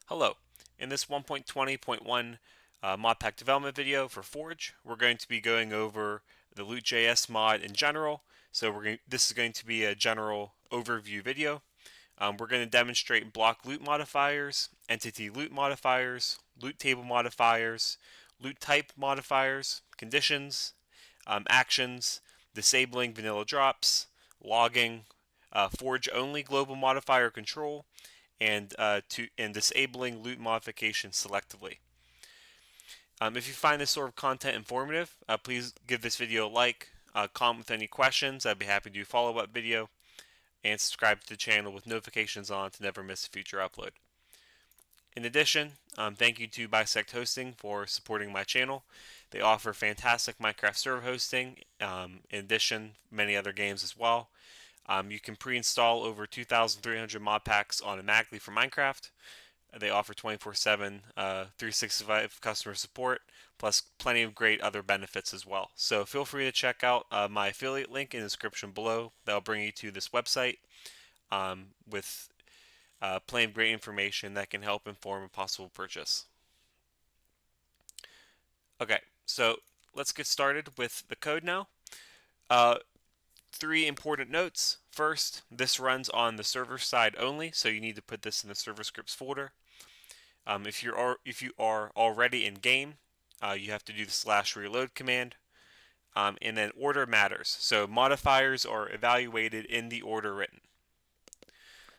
Hello. In this 1.20.1 mod pack development video for Forge, we're going to be going over the LootJS mod in general. This is going to be a general overview video. We're going to demonstrate block loot modifiers, entity loot modifiers, loot table modifiers, loot type modifiers, conditions, actions, disabling vanilla drops, logging, Forge only global modifier control, and disabling loot modifications selectively. If you find this sort of content informative, please give this video a like, comment with any questions. I'd be happy to do a follow-up video, and subscribe to the channel with notifications on to never miss a future upload. In addition, thank you to Bisect Hosting for supporting my channel. They offer fantastic Minecraft server hosting, in addition, many other games as well. You can pre-install over 2,300 mod packs automatically for Minecraft. They offer 24/7, 365 customer support, plus plenty of great other benefits as well. So feel free to check out my affiliate link in the description below. That'll bring you to this website with plenty of great information that can help inform a possible purchase. Okay, so let's get started with the code now. Three important notes. First, this runs on the server side only, so you need to put this in the server scripts folder. If you are already in game, you have to do the /reload command, and then order matters. So modifiers are evaluated in the order written.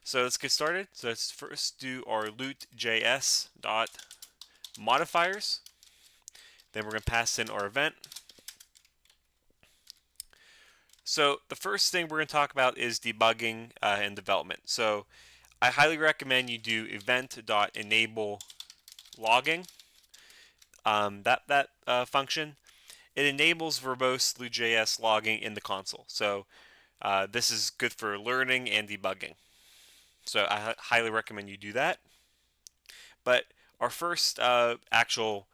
So let's get started. So let's first do our LootJS dot modifiers. Then we're going to pass in our event. So the first thing we're going to talk about is debugging and development. So I highly recommend you do event.enable logging. That function, it enables verbose LootJS logging in the console. So this is good for learning and debugging. So I highly recommend you do that. But our first actual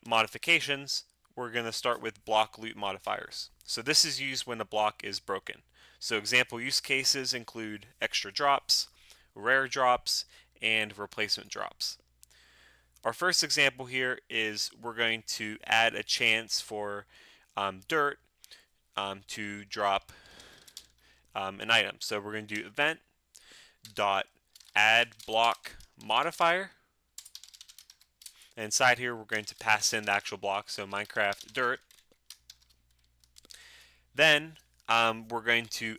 modifications, we're going to start with block loot modifiers. So this is used when a block is broken. So example use cases include extra drops, rare drops, and replacement drops. Our first example here is we're going to add a chance for dirt to drop an item. So we're going to do event dot add block modifier. And inside here we're going to pass in the actual block, so Minecraft dirt. Then we're going to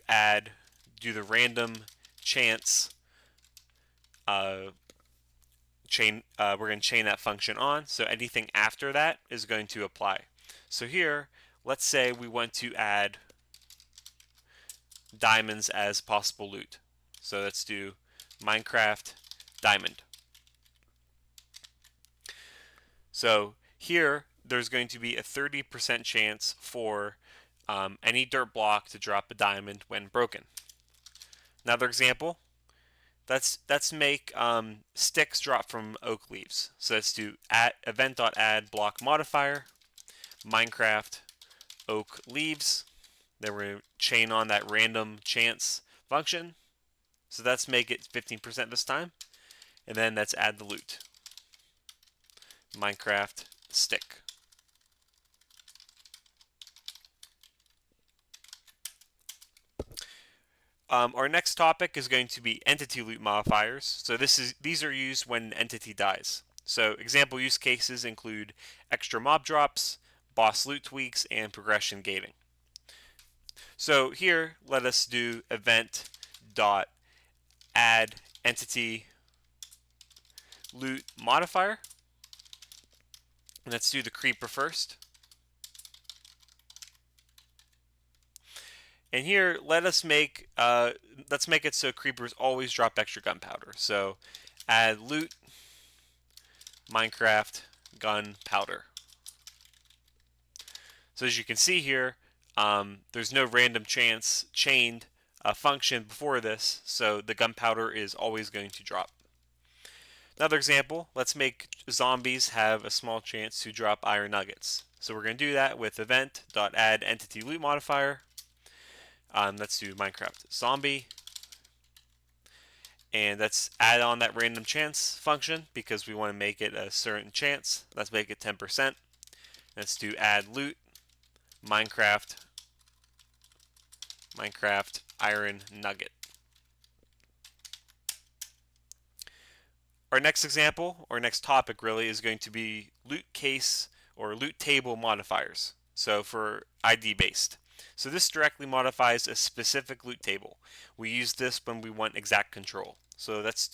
do the random chance chain. We're going to chain that function on, so anything after that is going to apply. So here, let's say we want to add diamonds as possible loot. So let's do Minecraft diamond. So here, there's going to be a 30% chance for any dirt block to drop a diamond when broken. Another example, let's make sticks drop from oak leaves. So let's do event.add block modifier, Minecraft oak leaves. Then we're going to chain on that random chance function. So let's make it 15% this time. And then let's add the loot. Minecraft stick. Our next topic is going to be entity loot modifiers. So these are used when an entity dies. So example use cases include extra mob drops, boss loot tweaks, and progression gating. So here, let us do event.add entity loot modifier. And let's do the creeper first. And here, let's make it so creepers always drop extra gunpowder. So add loot Minecraft gunpowder. So as you can see here, there's no random chance chained function before this, so the gunpowder is always going to drop. Another example, let's make zombies have a small chance to drop iron nuggets. So we're going to do that with event.add entity loot modifier. Let's do Minecraft zombie. and let's add on that random chance function because we want to make it a certain chance. Let's make it 10%. Let's do add loot Minecraft iron nugget. Our next example, or next topic really, is going to be loot case or loot table modifiers. So for ID based. So this directly modifies a specific loot table. We use this when we want exact control. So let's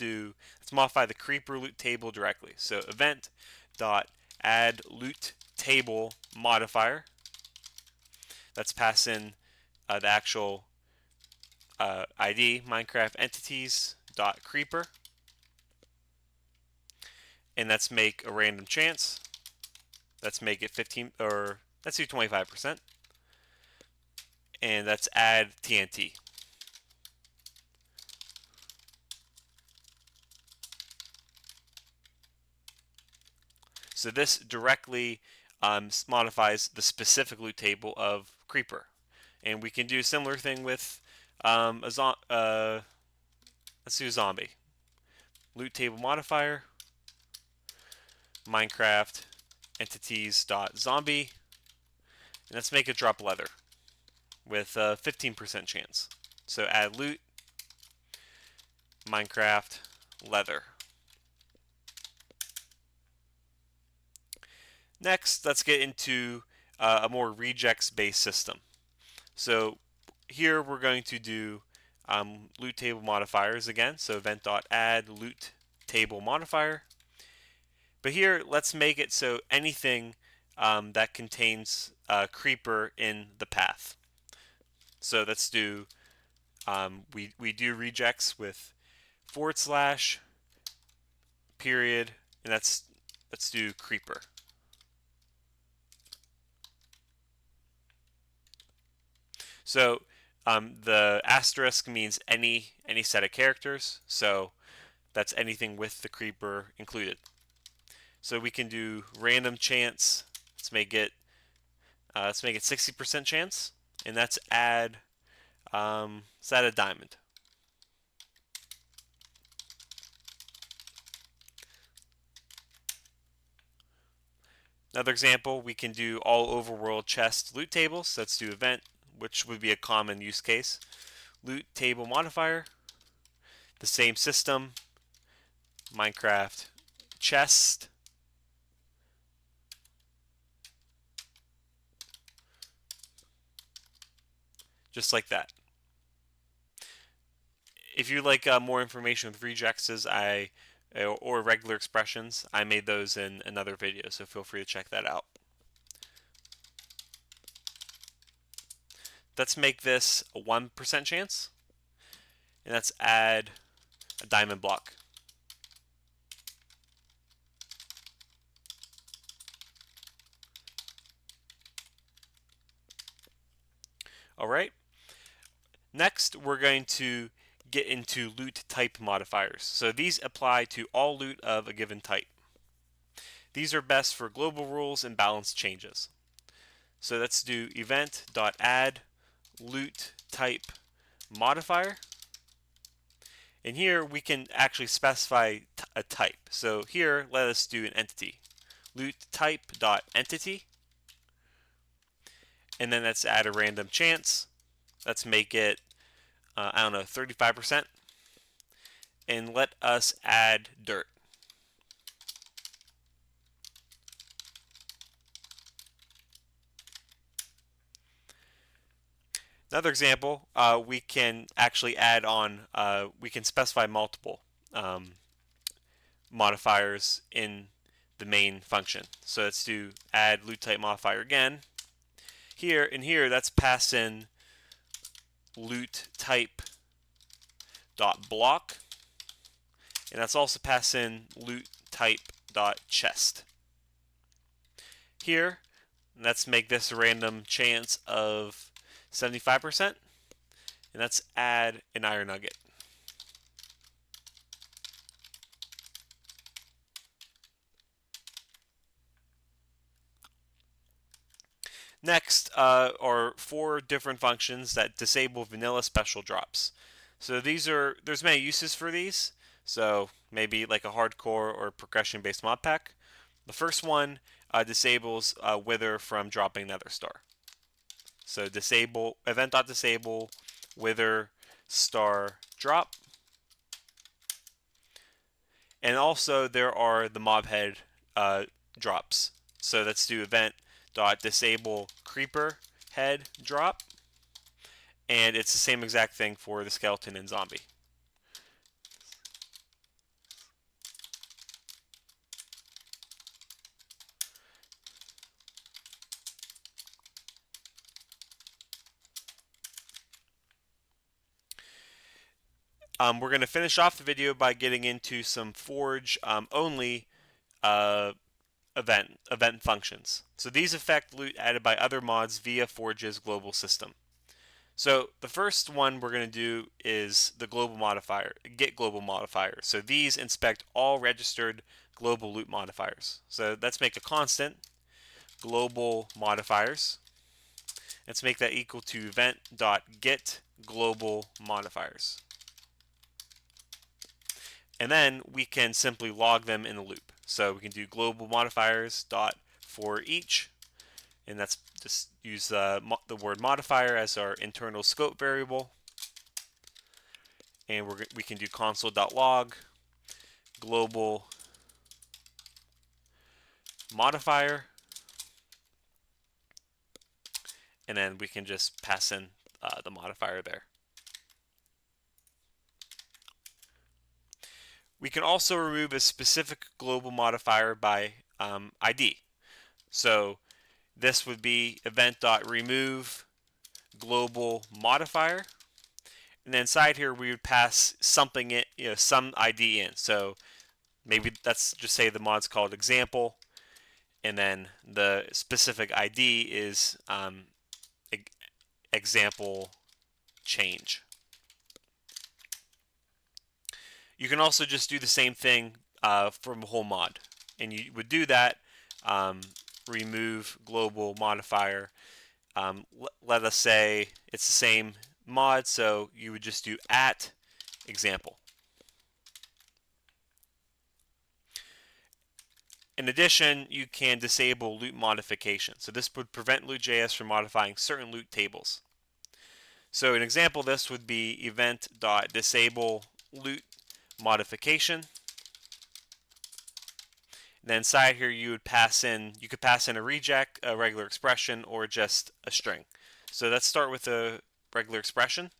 modify the creeper loot table directly. So event dot add loot table modifier. Let's pass in the actual ID Minecraft entities dot creeper, and let's make a random chance. Let's make it 15, or let's do 25%, and let's add TNT. So this directly modifies the specific loot table of creeper, and we can do a similar thing with let's do zombie loot table modifier Minecraft entities.zombie, and let's make it drop leather with a 15% chance. So add loot Minecraft leather. Next, let's get into a more regex-based system. So here we're going to do loot table modifiers again. So event.add loot table modifier. But here, let's make it so anything that contains creeper in the path. So let's do we do regex with / period, and let's do creeper. So the asterisk means any set of characters. So that's anything with the creeper included. So we can do random chance. Let's make it 60% chance, and let's add a diamond. Another example, we can do all overworld chest loot tables. So let's do event, which would be a common use case. Loot table modifier, the same system, Minecraft chest, just like that. If you like more information with regexes, or regular expressions, I made those in another video, so feel free to check that out. Let's make this a 1% chance, and let's add a diamond block. All right. Next, we're going to get into loot type modifiers. So these apply to all loot of a given type. These are best for global rules and balance changes. So let's do event.add loot type modifier. And here we can actually specify a type. So here, let us do an entity. Loot type.entity. And then let's add a random chance. Let's make it, 35%. And let us add dirt. Another example, we can actually add on, we can specify multiple modifiers in the main function. So let's do add loot type modifier again. Here, let's pass in loot type dot block, and let's also pass in loot type dot chest. Here, let's make this a random chance of 75%, and let's add an iron nugget. Next are 4 different functions that disable vanilla special drops. So there's many uses for these. So maybe like a hardcore or progression-based mod pack. The first one disables wither from dropping nether star. So disable event.disable wither star drop. And also there are the mob head drops. So let's do event.disable creeper head drop. And it's the same exact thing for the skeleton and zombie. We're going to finish off the video by getting into some Forge only event functions. So these affect loot added by other mods via Forge's global system. So the first one we're going to do is the global modifier, get global modifier. So these inspect all registered global loot modifiers. So let's make a constant, global modifiers. Let's make that equal to event.get global modifiers. And then we can simply log them in a loop. So we can do global modifiers dot for each, and that's just use the word modifier as our internal scope variable. And we can do console.log global modifier, and then we can just pass in the modifier there. We can also remove a specific global modifier by ID. So this would be event.remove global modifier, and then inside here we would pass something in, some ID in. So maybe let's just say the mod's called example, and then the specific ID is example change. You can also just do the same thing from a whole mod, and you would do that remove global modifier. Let us say it's the same mod, so you would just do at example. In addition, you can disable loot modification. So this would prevent LootJS from modifying certain loot tables. So an example of this would be event.disable loot modification. And then inside here you could pass in a reject, a regular expression, or just a string. So let's start with a regular expression.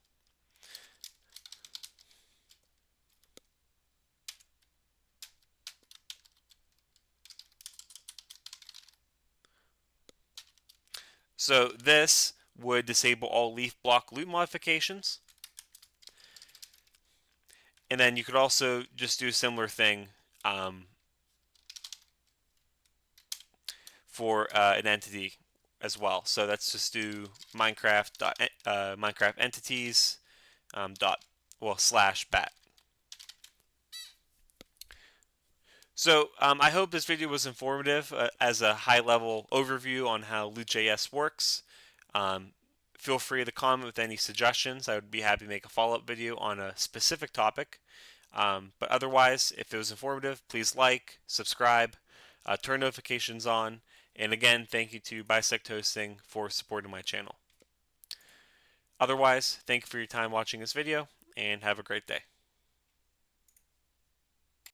So this would disable all leaf block loot modifications. And then you could also just do a similar thing for an entity as well. So let's just do Minecraft entities /bat. So I hope this video was informative as a high-level overview on how LootJS works. Feel free to comment with any suggestions. I would be happy to make a follow-up video on a specific topic. But otherwise, if it was informative, please like, subscribe, turn notifications on, and again, thank you to Bisect Hosting for supporting my channel. Otherwise, thank you for your time watching this video, and have a great day.